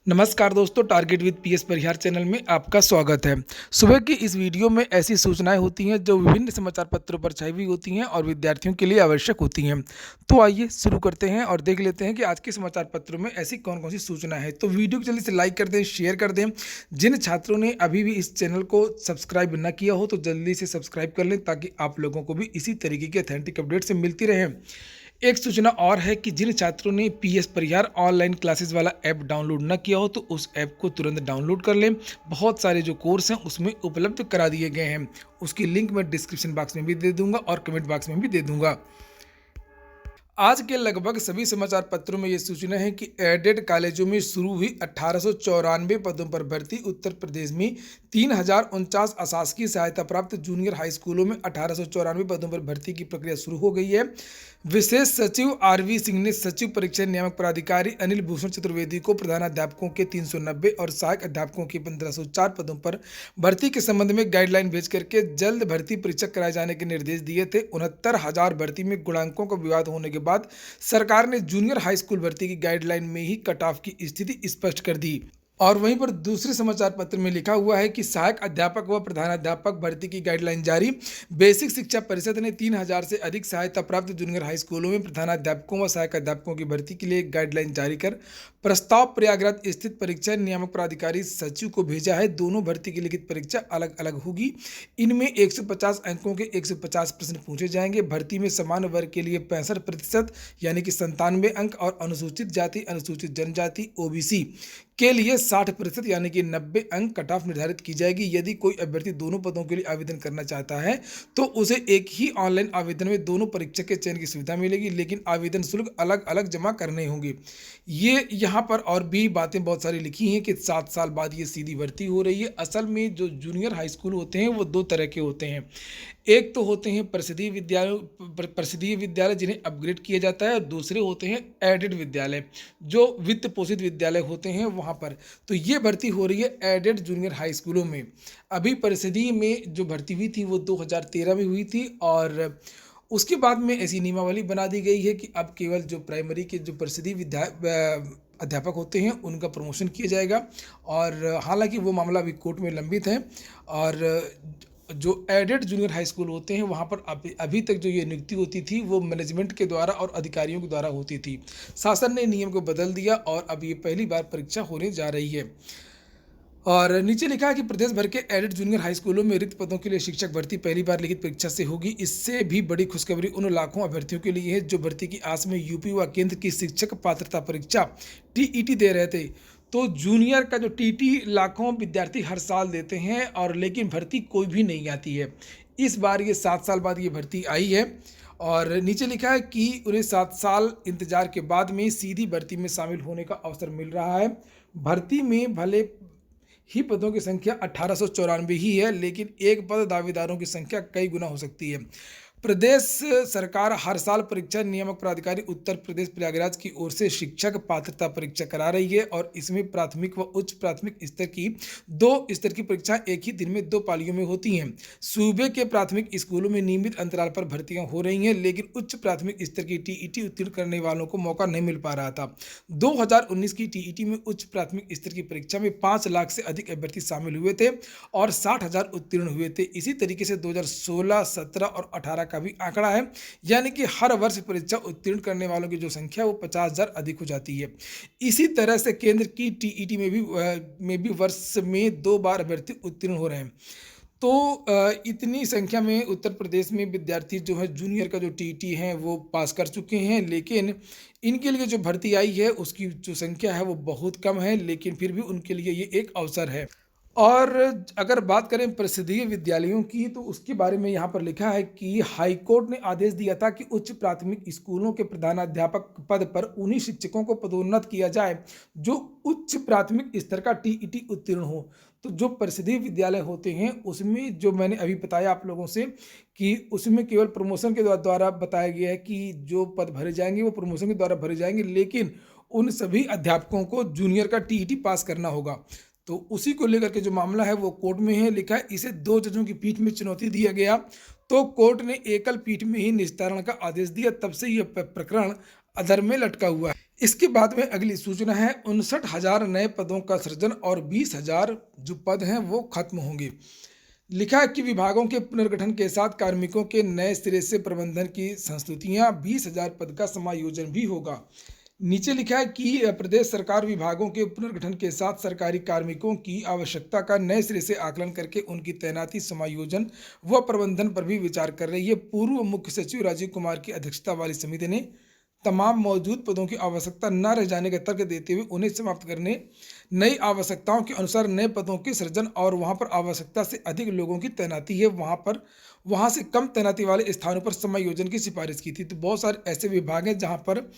नमस्कार दोस्तों, target with PS Parihar channel में आपका स्वागत है। सुबह की इस वीडियो में ऐसी सूचनाएं होती हैं जो विभिन्न समाचार पत्रों पर छाई हुई होती हैं और विद्यार्थियों के लिए आवश्यक होती हैं। तो आइए शुरू करते हैं और देख लेते हैं कि आज के समाचार पत्रों में ऐसी कौन-कौन सी सूचना है। तो वीडियो को जल्दी से लाइक कर दें, शेयर कर दें। जिन छात्रों ने अभी भी इस चैनल को सब्सक्राइब ना किया हो तो जल्दी से सब्सक्राइब कर लें ताकि आप लोगों को भी इसी तरीके की ऑथेंटिक अपडेट्स मिलती रहें। एक सूचना और है कि जिन छात्रों ने पीएस परिहार ऑनलाइन क्लासेस वाला ऐप डाउनलोड न किया हो तो उस ऐप को तुरंत डाउनलोड कर लें। बहुत सारे जो कोर्स हैं उसमें उपलब्ध करा दिए गए हैं। उसकी लिंक मैं डिस्क्रिप्शन बॉक्स में भी दे दूंगा और कमेंट बॉक्स में भी दे दूंगा। आज के लगभग सभी समाचार पत्रों में ये सूचना है कि एडेड कॉलेजों में शुरू हुई 1894 पदों पर भर्ती। उत्तर प्रदेश में 3049 अशासकीय सहायता प्राप्त जूनियर हाई स्कूलों में 1894 पदों पर भर्ती की प्रक्रिया शुरू हो गई है। विशेष सचिव आरवी सिंह ने सचिव परीक्षा नियामक प्राधिकारी अनिल भूषण चतुर्वेदी को प्रधानाध्यापकों के 390 और सहायक अध्यापकों के 1504 पदों पर भर्ती के संबंध में गाइडलाइन भेज करके जल्द भर्ती परीक्षा कराए जाने के निर्देश दिए थे। 69,000 भर्ती में गुणांकों का विवाद होने के बाद सरकार ने जूनियर हाई स्कूल भर्ती की गाइडलाइन में ही कट ऑफ की स्थिति स्पष्ट कर दी। और वहीं पर दूसरे समाचार पत्र में लिखा हुआ है कि सहायक अध्यापक व प्रधानाध्यापक भर्ती की गाइडलाइन जारी। बेसिक शिक्षा परिषद ने 3,000 से अधिक सहायता प्राप्त जूनियर हाई स्कूलों में प्रधानाध्यापकों व सहायक अध्यापकों की भर्ती के लिए एक गाइडलाइन जारी कर प्रस्ताव प्रयागराज स्थित परीक्षा नियामक प्राधिकारी सचिव को भेजा है। दोनों भर्ती की लिखित परीक्षा अलग अलग होगी। इनमें 150 अंकों के 150 प्रश्न पूछे जाएंगे। भर्ती में समान वर्ग के लिए 65% यानी कि 97 अंक और अनुसूचित जाति, अनुसूचित जनजाति, ओबीसी के लिए 60% यानी कि 90 अंक कट ऑफ निर्धारित की जाएगी। यदि कोई अभ्यर्थी दोनों पदों के लिए आवेदन करना चाहता है तो उसे एक ही ऑनलाइन आवेदन में दोनों परीक्षा के चयन की सुविधा मिलेगी, लेकिन आवेदन शुल्क अलग अलग जमा करने होंगे। ये यहाँ पर और भी बातें बहुत सारी लिखी हैं कि 7 साल बाद ये सीधी भर्ती हो रही है। असल में जो जूनियर हाई स्कूल होते हैं वो 2 तरह के होते हैं। एक तो होते हैं परिषदीय विद्यालय जिन्हें अपग्रेड किया जाता है, और दूसरे होते हैं एडेड विद्यालय जो वित्त पोषित विद्यालय होते हैं वहाँ पर। तो ये भर्ती हो रही है एडेड जूनियर हाई स्कूलों में। अभी परिषदीय में जो भर्ती हुई थी वो 2013 में हुई थी और उसके बाद में ऐसी नियमावली बना दी गई है कि अब केवल जो प्राइमरी के जो परिषदीय अध्यापक होते हैं उनका प्रमोशन किया जाएगा। और हालांकि वो मामला अभी कोर्ट में लंबित है। और जो एडेड जूनियर हाई स्कूल होते हैं वहाँ पर अभी तक जो ये नियुक्ति होती थी वो मैनेजमेंट के द्वारा और अधिकारियों के द्वारा होती थी। शासन ने नियम को बदल दिया और अब ये पहली बार परीक्षा होने जा रही है। और नीचे लिखा है कि प्रदेश भर के एडेड जूनियर हाई स्कूलों में रिक्त पदों के लिए शिक्षक भर्ती पहली बार लिखित परीक्षा से होगी। इससे भी बड़ी खुशखबरी उन लाखों अभ्यर्थियों के लिए है जो भर्ती की आस में यूपी व केंद्र की शिक्षक पात्रता परीक्षा टीईटी दे रहे थे। तो जूनियर का जो टीटी लाखों विद्यार्थी हर साल देते हैं और लेकिन भर्ती कोई भी नहीं आती है। इस बार ये 7 साल बाद ये भर्ती आई है। और नीचे लिखा है कि उन्हें 7 साल इंतजार के बाद में सीधी भर्ती में शामिल होने का अवसर मिल रहा है। भर्ती में भले ही पदों की संख्या 1894 ही है, लेकिन एक पद दावेदारों की संख्या कई गुना हो सकती है। प्रदेश सरकार हर साल परीक्षा नियामक प्राधिकारी उत्तर प्रदेश प्रयागराज की ओर से शिक्षक पात्रता परीक्षा करा रही है और इसमें प्राथमिक व उच्च प्राथमिक स्तर की 2 स्तर की परीक्षा एक ही दिन में 2 पालियों में होती हैं। सूबे के प्राथमिक स्कूलों में नियमित अंतराल पर भर्तियां हो रही हैं, लेकिन उच्च प्राथमिक स्तर की टीईटी उत्तीर्ण करने वालों को मौका नहीं मिल पा रहा था। 2019 की टीईटी में उच्च प्राथमिक स्तर की परीक्षा में 5 लाख से अधिक अभ्यर्थी शामिल हुए थे और 60,000 उत्तीर्ण हुए थे। इसी तरीके से 2016, 17 और 18 का भी आंकड़ा है, यानी कि हर वर्ष परीक्षा उत्तीर्ण करने वालों की जो संख्या वो 50,000 अधिक हो जाती है। इसी तरह से केंद्र की टीईटी में भी वर्ष में 2 बार अभ्यर्थी उत्तीर्ण हो रहे हैं। तो इतनी संख्या में उत्तर प्रदेश में विद्यार्थी जो है जूनियर का जो टीईटी है वो पास कर चुके हैं, लेकिन इनके लिए जो भर्ती आई है उसकी जो संख्या है वो बहुत कम है, लेकिन फिर भी उनके लिए ये एक अवसर है। और अगर बात करें परिषदीय विद्यालयों की तो उसके बारे में यहाँ पर लिखा है कि हाईकोर्ट ने आदेश दिया था कि उच्च प्राथमिक स्कूलों के प्रधानाध्यापक पद पर उन्हीं शिक्षकों को पदोन्नत किया जाए जो उच्च प्राथमिक स्तर का टीईटी उत्तीर्ण हो। तो जो परिषदीय विद्यालय होते हैं उसमें जो मैंने अभी बताया आप लोगों से कि उसमें केवल प्रमोशन के द्वारा बताया गया है कि जो पद भरे जाएंगे वो प्रमोशन के द्वारा भरे जाएंगे, लेकिन उन सभी अध्यापकों को जूनियर का टीईटी पास करना होगा। तो उसी को लेकर के जो मामला है वो कोर्ट में है। लिखा है इसे 2 जजों की पीठ में चुनौती दिया गया तो कोर्ट ने एकल पीठ में ही निस्तारण का आदेश दिया। तब से यह प्रकरण अधर में लटका हुआ है। इसके बाद में अगली सूचना है 59,000 नए पदों का सृजन और 20,000 जो पद हैं वो खत्म होंगे। लिखा है कि विभागों के पुनर्गठन के साथ कार्मिकों के नए सिरे से प्रबंधन की संस्तुतियां 20,000 पद का समायोजन भी होगा। नीचे लिखा है कि प्रदेश सरकार विभागों के पुनर्गठन के साथ सरकारी कार्मिकों की आवश्यकता का नए सिरे से आकलन करके उनकी तैनाती, समायोजन व प्रबंधन पर भी विचार कर रही है। पूर्व मुख्य सचिव राजीव कुमार की अध्यक्षता वाली समिति ने तमाम मौजूद पदों की आवश्यकता न रह जाने का तर्क देते हुए उन्हें समाप्त करने, नई आवश्यकताओं के अनुसार नए पदों के सृजन और वहां पर आवश्यकता से अधिक लोगों की तैनाती है वहां से कम तैनाती वाले स्थानों पर समायोजन की सिफारिश की थी। तो बहुत सारे ऐसे विभाग हैं जहां पर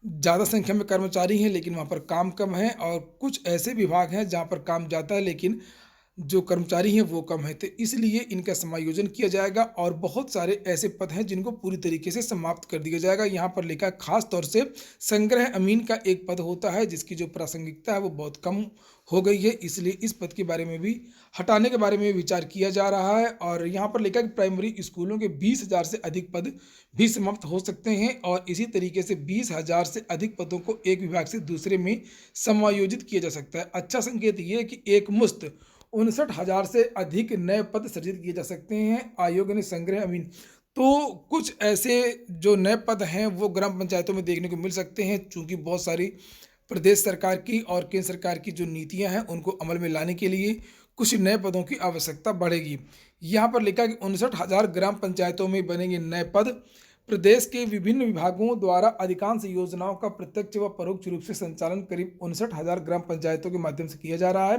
ज़्यादा संख्या में कर्मचारी हैं लेकिन वहाँ पर काम कम है, और कुछ ऐसे विभाग हैं जहाँ पर काम ज़्यादा है लेकिन जो कर्मचारी हैं वो कम है। तो इसलिए इनका समायोजन किया जाएगा और बहुत सारे ऐसे पद हैं जिनको पूरी तरीके से समाप्त कर दिया जाएगा। यहाँ पर लिखा है खास तौर से संग्रह अमीन का एक पद होता है जिसकी जो प्रासंगिकता है वो बहुत कम हो गई है, इसलिए इस पद के बारे में भी हटाने के बारे में विचार किया जा रहा है। और यहाँ पर लिखा है कि प्राइमरी स्कूलों के 20,000 से अधिक पद भी समाप्त हो सकते हैं और इसी तरीके से 20,000 से अधिक पदों को एक विभाग से दूसरे में समायोजित किया जा सकता है। अच्छा संकेत ये है कि एक मुश्त 59,000 से अधिक नए पद सृजित किए जा सकते हैं। आयोग ने संग्रह अमीन, तो कुछ ऐसे जो नए पद हैं वो ग्राम पंचायतों में देखने को मिल सकते हैं, चूंकि बहुत सारी प्रदेश सरकार की और केंद्र सरकार की जो नीतियां हैं उनको अमल में लाने के लिए कुछ नए पदों की आवश्यकता बढ़ेगी। यहाँ पर लिखा कि 59,000 ग्राम पंचायतों में बनेंगे नए पद। प्रदेश के विभिन्न विभागों द्वारा अधिकांश योजनाओं का प्रत्यक्ष व परोक्ष रूप से संचालन करीब 59,000 ग्राम पंचायतों के माध्यम से किया जा रहा है।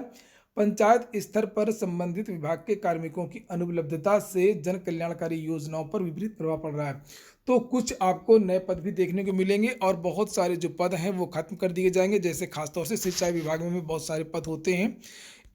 पंचायत स्तर पर संबंधित विभाग के कार्मिकों की अनुपलब्धता से जन कल्याणकारी योजनाओं पर विपरीत प्रभाव पड़ रहा है। तो कुछ आपको नए पद भी देखने को मिलेंगे और बहुत सारे जो पद हैं वो खत्म कर दिए जाएंगे, जैसे खासतौर से सिंचाई विभाग में भी बहुत सारे पद होते हैं,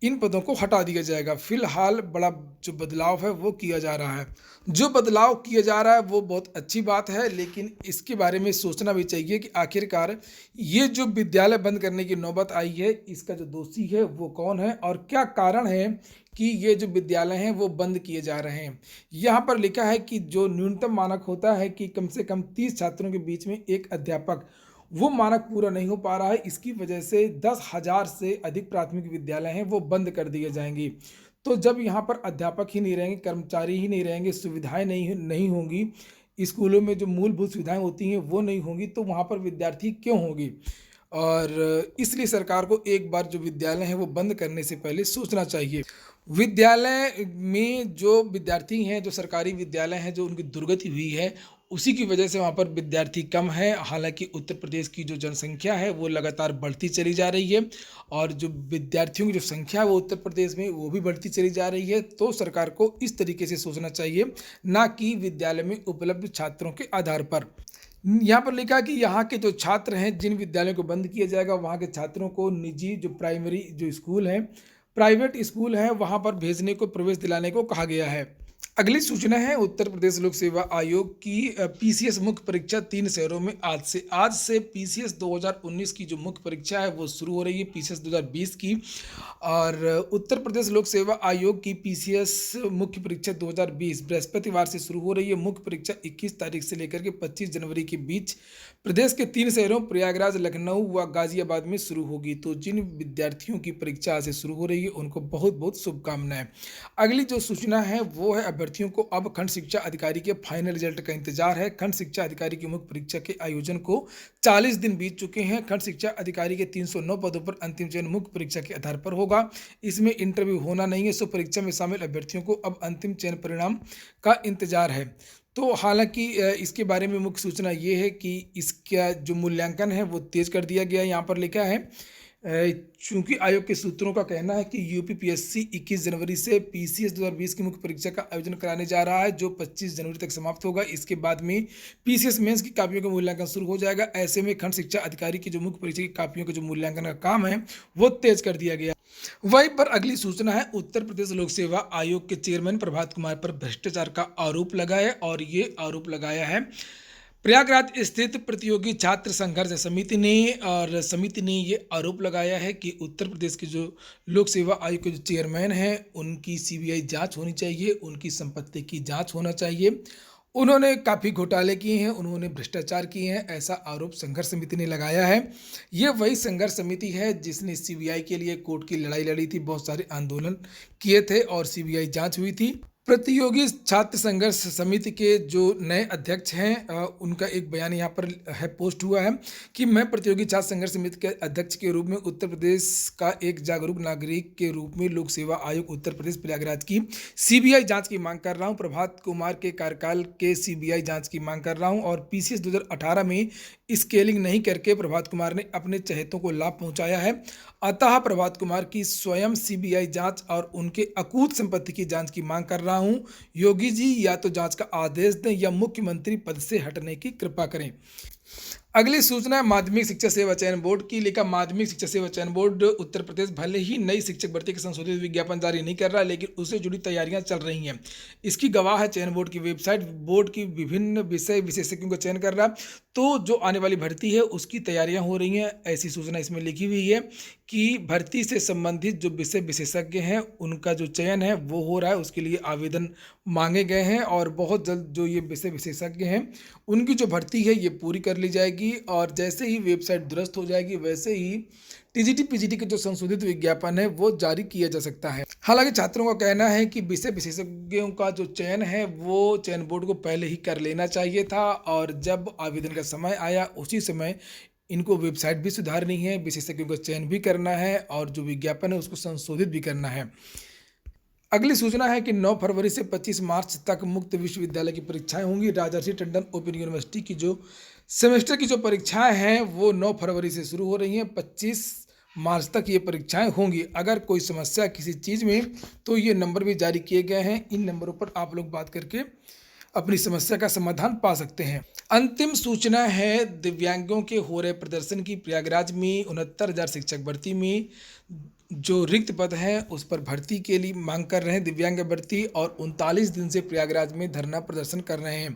इन पदों को हटा दिया जाएगा। फिलहाल बड़ा जो बदलाव है वो किया जा रहा है। जो बदलाव किया जा रहा है वो बहुत अच्छी बात है, लेकिन इसके बारे में सोचना भी चाहिए कि आखिरकार ये जो विद्यालय बंद करने की नौबत आई है इसका जो दोषी है वो कौन है और क्या कारण है कि ये जो विद्यालय हैं वो बंद किए जा रहे हैं। यहाँ पर लिखा है कि जो न्यूनतम मानक होता है कि कम से कम 30 छात्रों के बीच में एक अध्यापक, वो मानक पूरा नहीं हो पा रहा है। इसकी वजह से 10,000 से अधिक प्राथमिक विद्यालय हैं वो बंद कर दिए जाएंगे। तो जब यहाँ पर अध्यापक ही नहीं रहेंगे, कर्मचारी ही नहीं रहेंगे, सुविधाएं नहीं होंगी, स्कूलों में जो मूलभूत सुविधाएं होती हैं वो नहीं होंगी, तो वहाँ पर विद्यार्थी क्यों होंगे। और इसलिए सरकार को एक बार जो विद्यालय हैं वो बंद करने से पहले सोचना चाहिए। विद्यालय में जो विद्यार्थी हैं, जो सरकारी विद्यालय हैं, जो उनकी दुर्गति हुई है उसी की वजह से वहाँ पर विद्यार्थी कम है। हालांकि उत्तर प्रदेश की जो जनसंख्या है वो लगातार बढ़ती चली जा रही है और जो विद्यार्थियों की जो संख्या है वो उत्तर प्रदेश में वो भी बढ़ती चली जा रही है। तो सरकार को इस तरीके से सोचना चाहिए, ना कि विद्यालय में उपलब्ध छात्रों के आधार पर। यहाँ पर लिखा है कि यहाँ के जो छात्र हैं, जिन विद्यालयों को बंद किया जाएगा वहाँ के छात्रों को निजी जो प्राइमरी जो स्कूल हैं, प्राइवेट स्कूल हैं, वहाँ पर भेजने को, प्रवेश दिलाने को कहा गया है। अगली सूचना है उत्तर प्रदेश लोक सेवा आयोग की पीसीएस मुख्य परीक्षा 3 शहरों में आज से पीसीएस 2019 की जो मुख्य परीक्षा है वो शुरू हो रही है, पीसीएस 2020 की। और उत्तर प्रदेश लोक सेवा आयोग की पीसीएस मुख्य परीक्षा 2020 बृहस्पतिवार से शुरू हो रही है। मुख्य परीक्षा 21 तारीख से लेकर के 25 जनवरी के बीच प्रदेश के 3 शहरों प्रयागराज, लखनऊ व गाजियाबाद में शुरू होगी। तो जिन विद्यार्थियों की परीक्षा आज से शुरू हो रही है उनको बहुत बहुत शुभकामनाएं। अगली जो सूचना है वो है अभ्यर्थियों को अब खंड शिक्षा अधिकारी के फाइनल रिजल्ट का इंतजार है। खंड शिक्षा अधिकारी की मुख्य परीक्षा के आयोजन को 40 दिन बीत चुके हैं। खंड शिक्षा अधिकारी के 309 पदों पर अंतिम चयन मुख्य परीक्षा के आधार पर होगा। इसमें इंटरव्यू होना नहीं है। सो परीक्षा में शामिल अभ्यर्थियों को अब अंतिम चयन परिणाम का इंतजार है। तो हालांकि इसके बारे में मुख्य सूचना ये है कि इसका जो मूल्यांकन है वो तेज कर दिया गया है। यहाँ पर लिखा है चूंकि आयोग के सूत्रों का कहना है कि यूपीपीएससी 21 जनवरी से पीसीएस 2020 की मुख्य परीक्षा का आयोजन कराने जा रहा है, जो 25 जनवरी तक समाप्त होगा। इसके बाद में पीसीएस मेंस की कापियों का मूल्यांकन शुरू हो जाएगा। ऐसे में खंड शिक्षा अधिकारी की जो मुख्य परीक्षा की कापियों के जो मूल्यांकन का काम है वो तेज कर दिया गया। वहीं पर अगली सूचना है उत्तर प्रदेश लोक सेवा आयोग के चेयरमैन प्रभात कुमार पर भ्रष्टाचार का आरोप लगा है, और ये आरोप लगाया है प्रयागराज स्थित प्रतियोगी छात्र संघर्ष समिति ने। और समिति ने ये आरोप लगाया है कि उत्तर प्रदेश के जो लोक सेवा आयोग के जो चेयरमैन हैं उनकी सीबीआई जांच होनी चाहिए, उनकी संपत्ति की जांच होना चाहिए, उन्होंने काफ़ी घोटाले किए हैं, उन्होंने भ्रष्टाचार किए हैं, ऐसा आरोप संघर्ष समिति ने लगाया है। ये वही संघर्ष समिति है जिसने सीबीआई के लिए कोर्ट की लड़ाई लड़ी थी, बहुत सारे आंदोलन किए थे और सीबीआई जांच हुई थी। प्रतियोगी छात्र संघर्ष समिति के जो नए अध्यक्ष हैं उनका एक बयान यहाँ पर है, पोस्ट हुआ है कि मैं प्रतियोगी छात्र संघर्ष समिति के अध्यक्ष के रूप में उत्तर प्रदेश का एक जागरूक नागरिक के रूप में लोक सेवा आयोग उत्तर प्रदेश प्रयागराज की सीबीआई जांच की मांग कर रहा हूं। प्रभात कुमार के कार्यकाल के सीबीआई जांच की मांग कर रहा हूं और पीसीएस 2018 में स्केलिंग नहीं करके प्रभात कुमार ने अपने चहेतों को लाभ पहुंचाया है। अतः प्रभात कुमार की स्वयं सीबीआई जांच और उनके अकूत संपत्ति की जांच की मांग कर रहा हूं। योगी जी या तो जांच का आदेश दें या मुख्यमंत्री पद से हटने की कृपा करें। अगली सूचना है माध्यमिक शिक्षा सेवा चयन बोर्ड की। लिखा, माध्यमिक शिक्षा सेवा चयन बोर्ड उत्तर प्रदेश भले ही नई शिक्षक भर्ती का संशोधित विज्ञापन जारी नहीं कर रहा, लेकिन उससे जुड़ी तैयारियां चल रही हैं। इसकी गवाह है चयन बोर्ड की वेबसाइट। बोर्ड की विभिन्न विषय विशेषज्ञों का चयन कर रहा है, तो जो आने वाली भर्ती है उसकी तैयारियां हो रही हैं। ऐसी सूचना इसमें लिखी हुई है कि भर्ती से संबंधित जो विषय विशेषज्ञ हैं उनका जो चयन है वो हो रहा है, उसके लिए आवेदन मांगे गए हैं और बहुत जल्द जो ये विषय विशेषज्ञ हैं उनकी जो भर्ती है ये पूरी कर ली जाएगी और जैसे ही वेबसाइट दुरुस्त हो जाएगी वैसे ही टीजीटी पीजीटी के जो संशोधित विज्ञापन है वो जारी किया जा सकता है। हालांकि छात्रों का कहना है कि विषय विशेषज्ञों का जो चयन है वो चयन बोर्ड को पहले ही कर लेना चाहिए था और जब आवेदन का समय आया उसी समय इनको वेबसाइट भी सुधारनी है, विशेषज्ञों का चयन भी करना है और जो विज्ञापन है उसको संशोधित भी करना है। अगली सूचना है कि 9 फरवरी से 25 मार्च तक मुक्त विश्वविद्यालय की परीक्षाएं होंगी। राजर्षि टंडन ओपन यूनिवर्सिटी की जो सेमेस्टर की जो परीक्षाएं हैं वो 9 फरवरी से शुरू हो रही हैं, 25 मार्च तक ये परीक्षाएं होंगी। अगर कोई समस्या किसी चीज़ में तो ये नंबर भी जारी किए गए हैं, इन नंबरों पर आप लोग बात करके अपनी समस्या का समाधान पा सकते हैं। अंतिम सूचना है दिव्यांगों के हो रहे प्रदर्शन की। प्रयागराज में 69,000 शिक्षक भर्ती में जो रिक्त पद हैं उस पर भर्ती के लिए मांग कर रहे हैं दिव्यांग भर्ती और 39 दिन से प्रयागराज में धरना प्रदर्शन कर रहे हैं।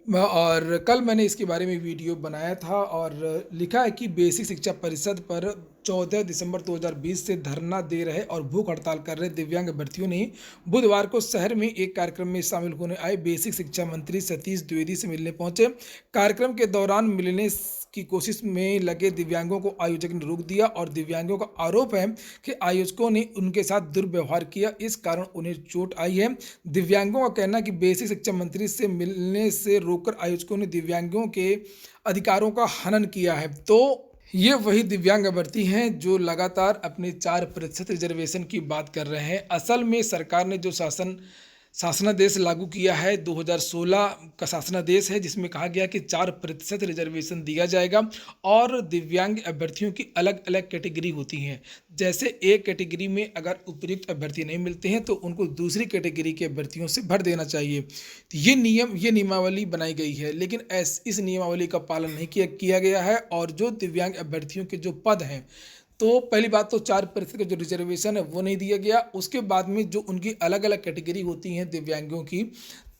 और कल मैंने इसके बारे में वीडियो बनाया था और लिखा है कि बेसिक शिक्षा परिषद पर 14 दिसंबर 2020 से धरना दे रहे और भूख हड़ताल कर रहे दिव्यांग भर्तियों ने बुधवार को शहर में एक कार्यक्रम में शामिल होने आए बेसिक शिक्षा मंत्री सतीश द्विवेदी से मिलने पहुंचे। कार्यक्रम के दौरान मिलने की कोशिश में लगे दिव्यांगों को आयोजक ने रोक दिया और दिव्यांगों का आरोप है कि आयोजकों ने उनके साथ दुर्व्यवहार किया, इस कारण उन्हें चोट आई है। दिव्यांगों का कहना है कि बेसिक शिक्षा मंत्री से मिलने से रोककर आयोजकों ने दिव्यांगों के अधिकारों का हनन किया है। तो ये वही दिव्यांग अभ्यर्थी हैं जो लगातार अपने 4% रिजर्वेशन की बात कर रहे हैं। असल में सरकार ने जो शासनादेश लागू किया है 2016 का शासनादेश है जिसमें कहा गया कि 4% रिजर्वेशन दिया जाएगा और दिव्यांग अभ्यर्थियों की अलग अलग कैटेगरी होती हैं। जैसे एक कैटेगरी में अगर उपयुक्त अभ्यर्थी नहीं मिलते हैं तो उनको दूसरी कैटेगरी के अभ्यर्थियों से भर देना चाहिए। तो ये नियमावली बनाई गई है, लेकिन इस नियमावली का पालन नहीं किया गया है और जो दिव्यांग अभ्यर्थियों के जो पद हैं तो पहली बात तो 4% का जो रिजर्वेशन है वो नहीं दिया गया। उसके बाद में जो उनकी अलग अलग कैटेगरी होती हैं दिव्यांगों की,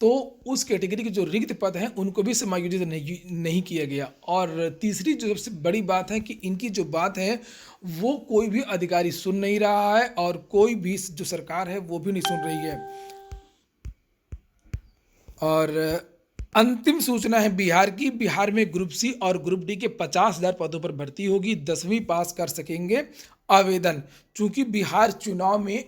तो उस कैटेगरी के जो रिक्त पद हैं उनको भी समायोजित नहीं किया गया। और तीसरी जो सबसे बड़ी बात है कि इनकी जो बात है वो कोई भी अधिकारी सुन नहीं रहा है और कोई भी जो सरकार है वो भी नहीं सुन रही है। और अंतिम सूचना है बिहार की। बिहार में ग्रुप सी और ग्रुप डी के 50,000 पदों पर भर्ती होगी। 10वीं पास कर सकेंगे आवेदन। चूंकि बिहार चुनाव में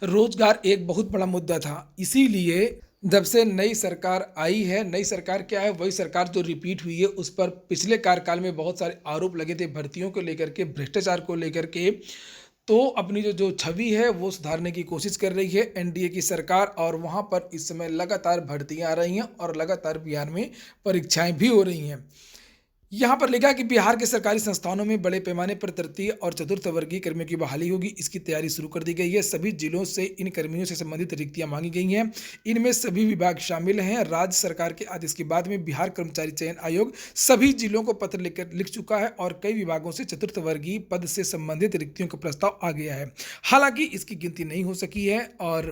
रोजगार एक बहुत बड़ा मुद्दा था, इसीलिए जब से नई सरकार आई है, नई सरकार क्या है, वही सरकार जो रिपीट हुई है, उस पर पिछले कार्यकाल में बहुत सारे आरोप लगे थे भर्तियों को लेकर के, भ्रष्टाचार को लेकर के। तो अपनी जो छवि है वो सुधारने की कोशिश कर रही है एनडीए की सरकार और वहाँ पर इस समय लगातार भर्तियाँ आ रही हैं और लगातार बिहार में परीक्षाएं भी हो रही हैं। यहाँ पर लिखा कि बिहार के सरकारी संस्थानों में बड़े पैमाने पर तृतीय और चतुर्थ वर्गीय कर्मियों की बहाली होगी। इसकी तैयारी शुरू कर दी गई है। सभी जिलों से इन कर्मियों से संबंधित रिक्तियां मांगी गई हैं। इनमें सभी विभाग शामिल हैं। राज्य सरकार के आदेश के बाद में बिहार कर्मचारी चयन आयोग सभी जिलों को पत्र लिख चुका है और कई विभागों से चतुर्थ वर्गीय पद से संबंधित रिक्तियों का प्रस्ताव आ गया है। हालांकि इसकी गिनती नहीं हो सकी है और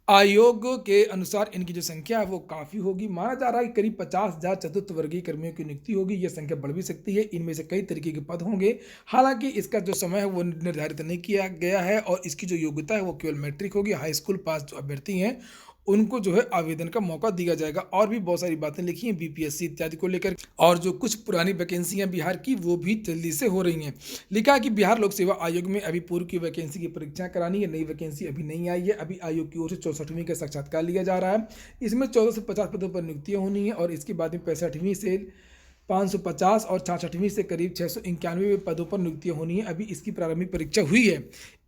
आयोग के अनुसार इनकी जो संख्या है वो काफ़ी होगी। माना जा रहा है कि करीब 50,000 चतुर्थ वर्गीय कर्मियों की नियुक्ति होगी। यह संख्या बढ़ भी सकती है। इनमें से कई तरीके के पद होंगे। हालांकि इसका जो समय है वो निर्धारित नहीं किया गया है और इसकी जो योग्यता है वो केवल मैट्रिक होगी। हाई स्कूल पास जो अभ्यर्थी हैं उनको जो है आवेदन का मौका दिया जाएगा। और भी बहुत सारी बातें लिखी हैं बीपीएससी इत्यादि को लेकर, और जो कुछ पुरानी वैकेंसियां बिहार की वो भी जल्दी से हो रही हैं। लिखा है कि बिहार लोक सेवा आयोग में अभी पूर्व की वैकेंसी की परीक्षा करानी है, नई वैकेंसी अभी नहीं आई है। अभी आयोग की ओर से 64वीं का साक्षात्कार लिया जा रहा है। इसमें 14 से 50 पदों पर नियुक्तियां होनी है और इसके बाद में 65वीं से 550 और 66वीं से करीब 691 पदों पर नियुक्तियां होनी है। अभी इसकी प्रारंभिक परीक्षा हुई है।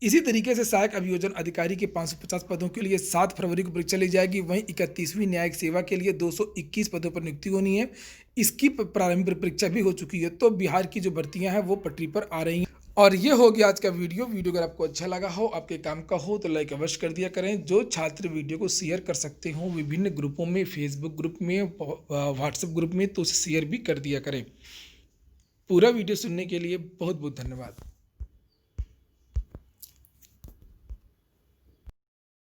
इसी तरीके से सहायक अभियोजन अधिकारी के 550 पदों के लिए 7 फरवरी को परीक्षा ली जाएगी। वहीं 31वीं न्यायिक सेवा के लिए 221 पदों पर नियुक्ति होनी है। इसकी प्रारंभिक परीक्षा भी हो चुकी है। तो बिहार की जो भर्तियां हैं वो पटरी पर आ रही हैं। और ये हो गया आज का वीडियो। अगर आपको अच्छा लगा हो, आपके काम का हो, तो लाइक अवश्य कर दिया करें। जो छात्र वीडियो को शेयर कर सकते हो विभिन्न ग्रुपों में, फेसबुक ग्रुप में, व्हाट्सएप ग्रुप में, तो उसे शेयर भी कर दिया करें। पूरा वीडियो सुनने के लिए बहुत बहुत धन्यवाद।